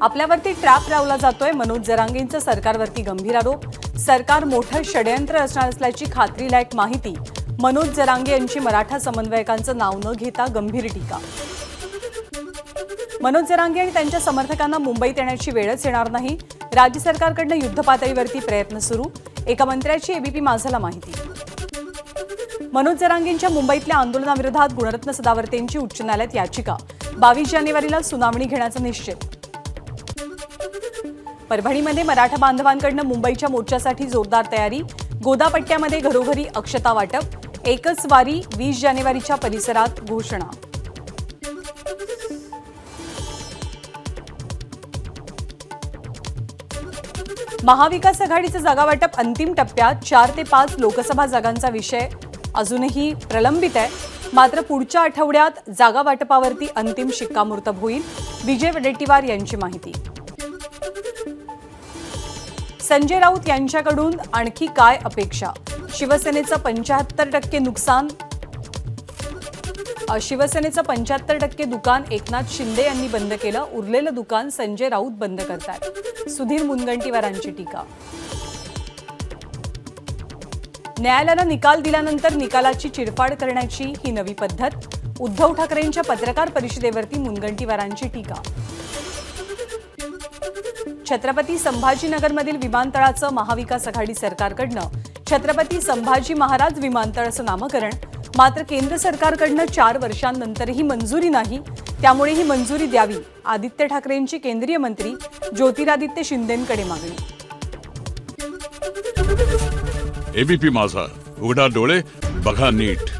आपल्यावरती ट्रॅप लावला जातोय, मनोज जरांगेंचा सरकारवरती गंभीर आरोप। सरकार मोठं षडयंत्र असणार असल्याची खात्रीलायक माहिती। मनोज जरांगे यांची मराठा समन्वयकांचं नाव न घेता गंभीर टीका। मनोज जरांगे आणि त्यांच्या समर्थकांना मुंबईत येण्याची वेळच येणार नाही। राज्य सरकारकडून युद्धपातळीवरती प्रयत्न सुरू। एका मंत्र्याची एबीपी माझाला माहिती। मनोज जरांगेंच्या मुंबईतल्या आंदोलनाविरोधात गुणरत्न सदावर्तेंची उच्च न्यायालयात याचिका। 22 जानेवारीला सुनावणी घेण्याचा निश्चित। परभणीमध्ये मराठा बांधवांकडून मुंबईच्या मोर्चासाठी जोरदार तयारी। गोदापट्ट्यामध्ये घरोघरी अक्षता वाटप। एकच वारी 20 जानेवारीच्या परिसरात घोषणा। महाविकास आघाडीचं जागा वाटप अंतिम टप्प्यात। 4 ते 5 लोकसभा जागांचा विषय अजूनही प्रलंबित आहे। मात्र पुढच्या आठवड्यात जागा वाटपावरती अंतिम शिक्कामोर्तब होईल। विजय वडेट्टीवार यांची माहिती। संजय राऊत यांच्याकडून आणखी काय अपेक्षा? शिवसेनेचं 75% नुकसान। शिवसेनेचं 75% दुकान एकनाथ शिंदे यांनी बंद केलं। उरलेलं दुकान संजय राऊत बंद करतायत। सुधीर मुनगंटीवारांची टीका। न्यायालयानं निकाल दिल्यानंतर निकालाची चिरफाड करण्याची ही नवी पद्धत। उद्धव ठाकरेंच्या पत्रकार परिषदेवरती मुनगंटीवारांची टीका। छत्रपती संभाजीनगरमधील विमानतळाचं महाविकास आघाडी सरकारकडनं छत्रपती संभाजी महाराज विमानतळ असं नामकरण। मात्र केंद्र सरकारकडनं 4 वर्षांनंतरही मंजुरी नाही। त्यामुळे ही मंजुरी द्यावी, आदित्य ठाकरेंची केंद्रीय मंत्री ज्योतिरादित्य शिंदेंकडे मागणी। एबीपी माझा, उघडा डोळे बघा नीट।